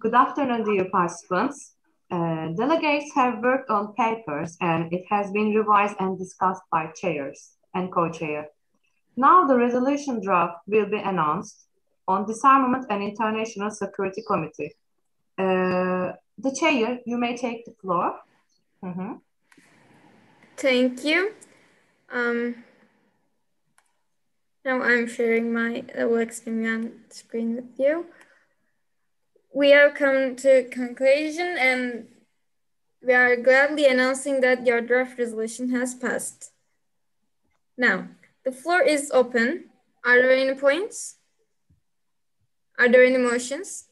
Good afternoon, dear participants. Delegates have worked on papers and it has been revised and discussed by chairs and co-chair. Now the resolution draft will be announced on Disarmament and International Security Committee. The chair, you may take the floor. Thank you. Now I'm sharing my Leximian screen with you. We have come to conclusion and we are gladly announcing that your draft resolution has passed. Now, the floor is open. Are there any points? Are there any motions?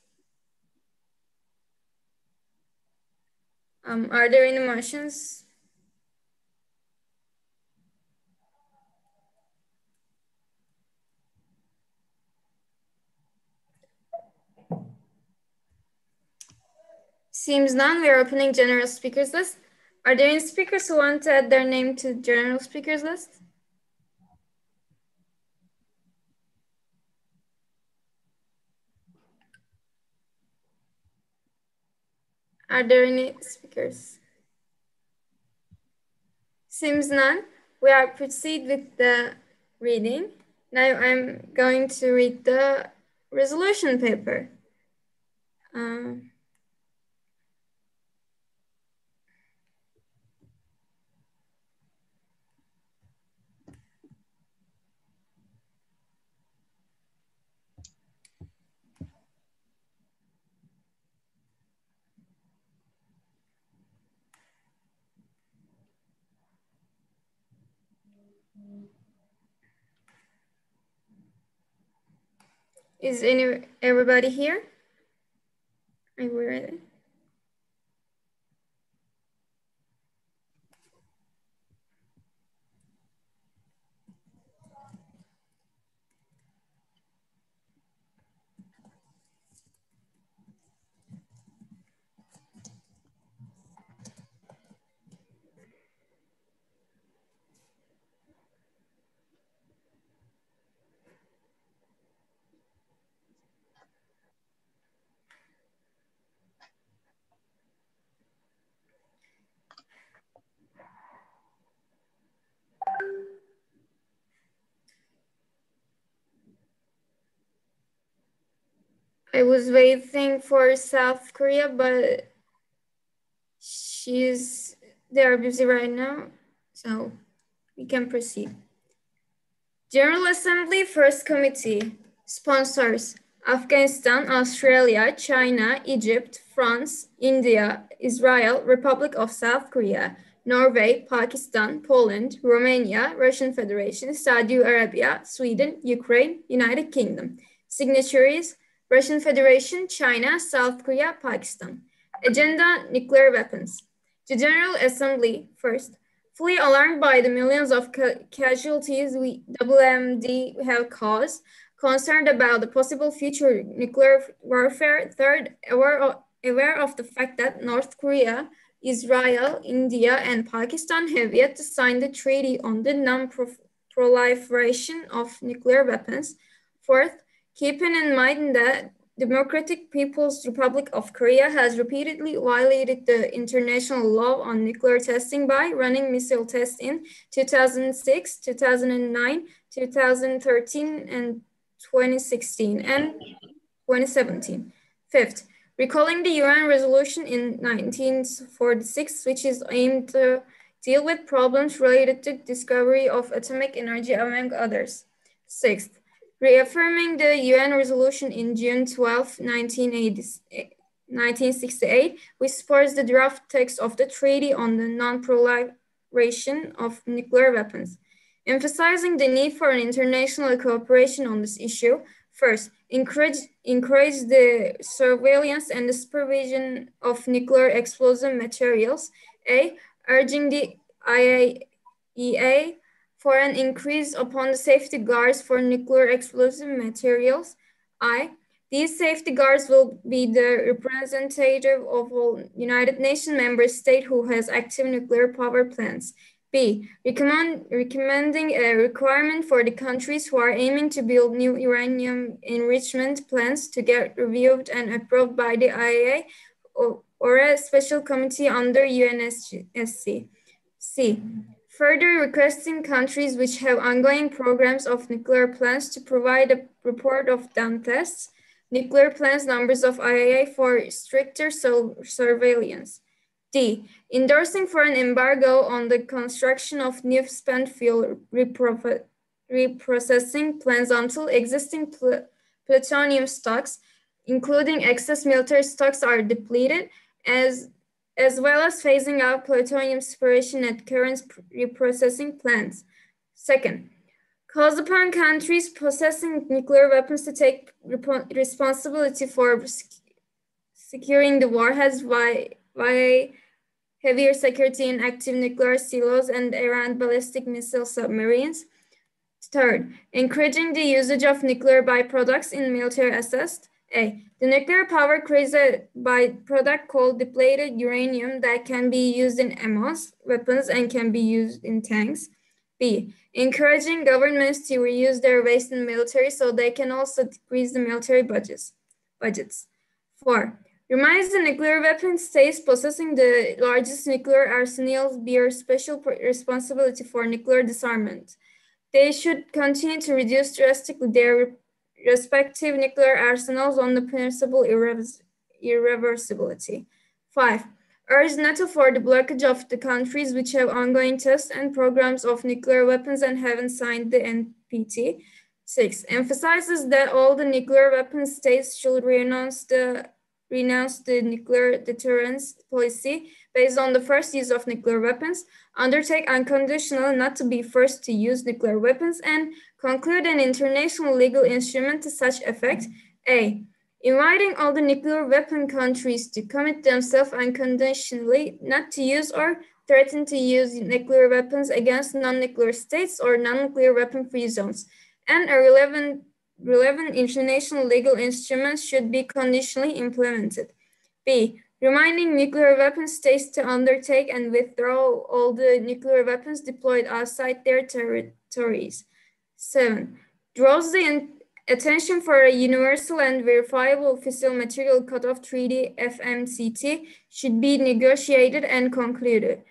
Are there any motions? Seems none. We are opening general speakers list. Are there any speakers who want to add their name to general speakers list? Are there any speakers? Seems none. We are proceed with the reading. Now I'm going to read the resolution paper. Is everybody here? Are we ready? I was waiting for South Korea, but they are busy right now, so we can proceed. General Assembly First Committee. Sponsors: Afghanistan, Australia, China, Egypt, France, India, Israel, Republic of South Korea, Norway, Pakistan, Poland, Romania, Russian Federation, Saudi Arabia, Sweden, Ukraine, United Kingdom. Signatories: Russian Federation, China, South Korea, Pakistan. Agenda: nuclear weapons. The General Assembly, first, fully alarmed by the millions of casualties WMD have caused, concerned about the possible future nuclear warfare. Third, aware of the fact that North Korea, Israel, India, and Pakistan have yet to sign the Treaty on the Non-Proliferation of Nuclear Weapons. Fourth, keeping in mind that Democratic People's Republic of Korea has repeatedly violated the international law on nuclear testing by running missile tests in 2006, 2009, 2013, and 2016, and 2017. Fifth, recalling the UN resolution in 1946, which is aimed to deal with problems related to discovery of atomic energy, among others. Sixth, reaffirming the UN resolution in June 12, 1968, which supports the draft text of the Treaty on the Non-Proliferation of Nuclear Weapons. Emphasizing the need for an international cooperation on this issue. First, encourage the surveillance and the supervision of nuclear explosive materials. Urging the IAEA for an increase upon the safety guards for nuclear explosive materials. These safety guards will be the representative of all United Nations member states who has active nuclear power plants. B. Recommending a requirement for the countries who are aiming to build new uranium enrichment plants to get reviewed and approved by the IAEA or a special committee under UNSC. C. Further requesting countries which have ongoing programs of nuclear plants to provide a report of done tests, nuclear plants numbers of IAEA for stricter surveillance. D. Endorsing for an embargo on the construction of new spent fuel reprocessing plants until existing plutonium stocks, including excess military stocks, are depleted, as well as phasing out plutonium separation at current reprocessing plants. Second, calls upon countries possessing nuclear weapons to take responsibility for securing the warheads via heavier security in active nuclear silos and around ballistic missile submarines. Third, encouraging the usage of nuclear byproducts in military assets. A. The nuclear power creates a byproduct called depleted uranium that can be used in AMOS weapons and can be used in tanks. B. Encouraging governments to reuse their waste in military so they can also decrease the military budgets. 4. Reminds the nuclear weapon states possessing the largest nuclear arsenals bear special responsibility for nuclear disarmament. They should continue to reduce drastically their respective nuclear arsenals on the principle irreversibility. 5. Urge NATO for the blockage of the countries which have ongoing tests and programs of nuclear weapons and haven't signed the NPT. 6. Emphasizes that all the nuclear weapon states should renounce the nuclear deterrence policy based on the first use of nuclear weapons, undertake unconditionally not to be first to use nuclear weapons, and conclude an international legal instrument to such effect. A. Inviting all the nuclear weapon countries to commit themselves unconditionally not to use or threaten to use nuclear weapons against non-nuclear states or non-nuclear weapon-free zones, and a relevant international legal instruments should be conditionally implemented. B. Reminding nuclear weapon states to undertake and withdraw all the nuclear weapons deployed outside their territories. 7. Draws the attention for a universal and verifiable fissile material cutoff treaty FMCT should be negotiated and concluded.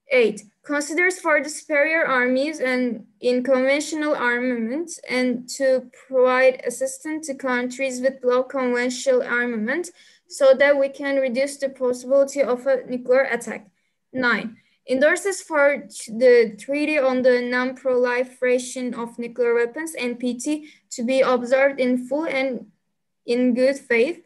8. Considers for the superior armies and in conventional armament and to provide assistance to countries with low conventional armament so that we can reduce the possibility of a nuclear attack. 9. Endorses for the Treaty on the Non-Proliferation of Nuclear Weapons, NPT, to be observed in full and in good faith.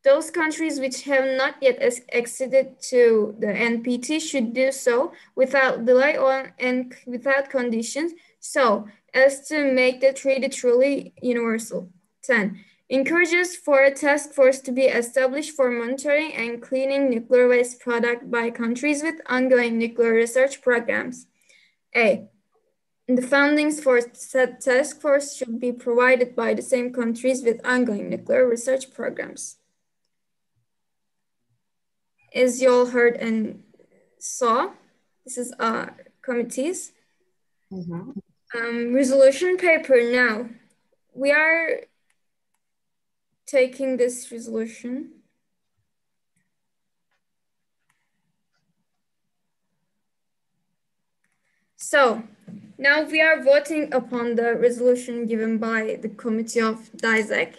Those countries which have not yet acceded to the NPT should do so without delay and without conditions, so as to make the treaty truly universal. 10. Encourages for a task force to be established for monitoring and cleaning nuclear waste product by countries with ongoing nuclear research programs. A. The fundings for said task force should be provided by the same countries with ongoing nuclear research programs. As you all heard and saw, this is our committees. Resolution paper now. We are taking this resolution. So now we are voting upon the resolution given by the committee of DISAC.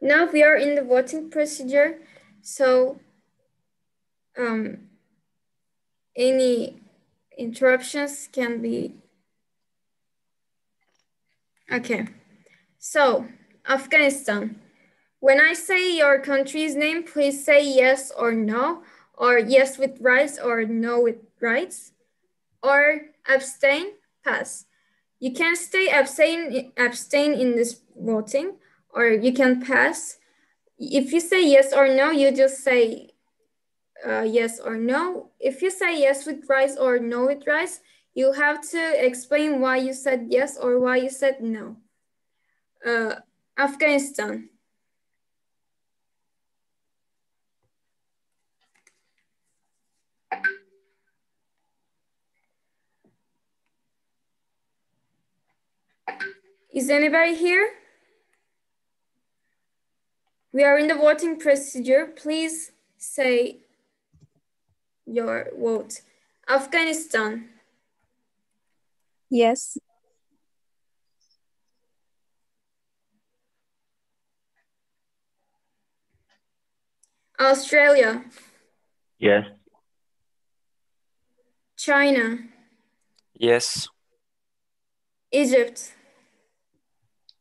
Now we are in the voting procedure, so any interruptions can be. Okay, so Afghanistan. When I say your country's name, please say yes or no, or yes with rights or no with rights, or abstain, pass. You can stay abstain in this voting, or you can pass. If you say yes or no, you just say yes or no. If you say yes with rights or no with rights, you have to explain why you said yes or why you said no. Afghanistan. Is anybody here? We are in the voting procedure. Please say your vote. Afghanistan. Yes. Australia. Yes. China. Yes. Egypt.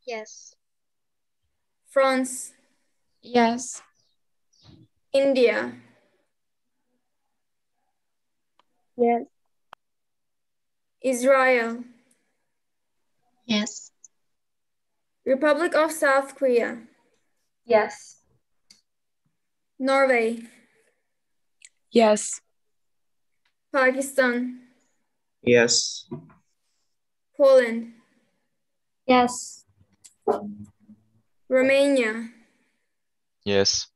Yes. France. Yes. India. Yes. Israel. Yes. Republic of South Korea. Yes. Norway. Yes. Pakistan. Yes. Poland. Yes. Romania. Yes.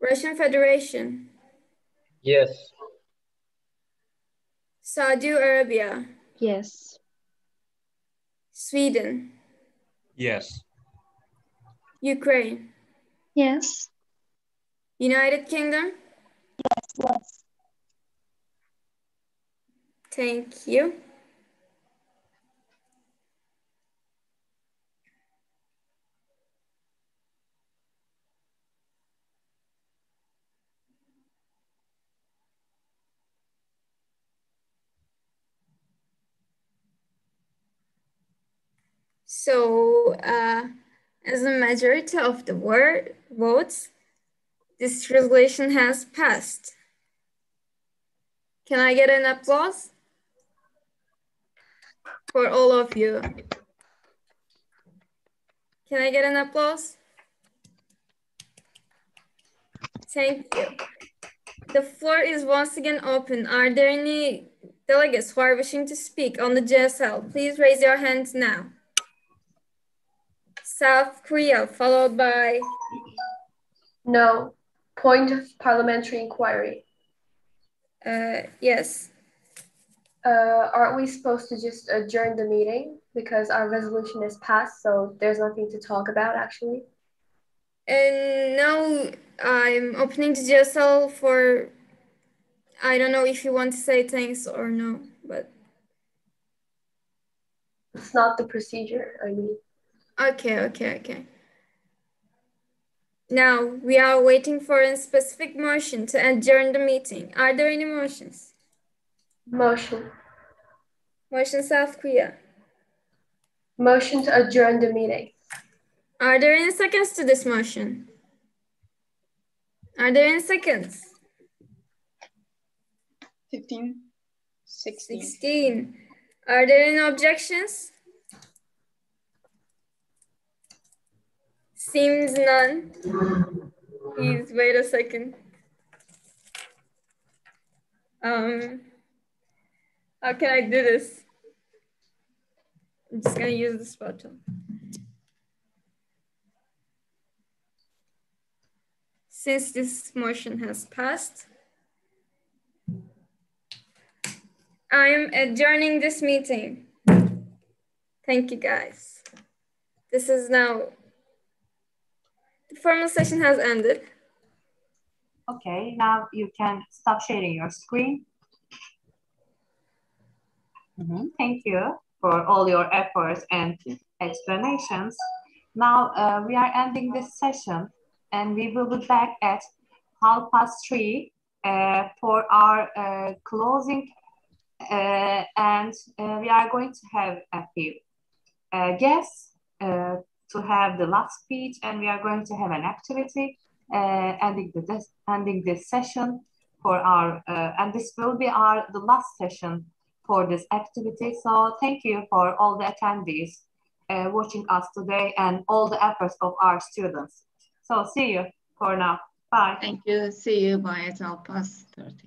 Russian Federation. Yes. Saudi Arabia. Yes. Sweden. Yes. Ukraine. Yes. United Kingdom. Yes. Thank you. So, as a majority of the votes, this resolution has passed. Can I get an applause for all of you? Can I get an applause? Thank you. The floor is once again open. Are there any delegates who are wishing to speak on the GSL? Please raise your hands now. South Korea, followed by... No. Point of parliamentary inquiry. Yes. Aren't we supposed to just adjourn the meeting because our resolution is passed, so there's nothing to talk about actually? And now I'm opening the GSL for, I don't know if you want to say thanks or no, but... It's not the procedure, I mean. Okay. Now we are waiting for a specific motion to adjourn the meeting. Are there any motions? Motion. Motion South Korea. Motion to adjourn the meeting. Are there any seconds to this motion? Are there any seconds? 15. 16. 16. Are there any objections? Seems none. Please wait a second. How can I do this? I'm just gonna use this button. Since this motion has passed, I am adjourning this meeting. Thank you, guys. This is now, the formal session has ended. Okay, now you can stop sharing your screen. Thank you for all your efforts and explanations. Now we are ending this session and we will be back at 3:30 for our closing and we are going to have a few guests to have the last speech, and we are going to have an activity ending this session for our, and this will be the last session for this activity. So thank you for all the attendees watching us today and all the efforts of our students. So see you for now. Bye. Thank you. See you by at 30.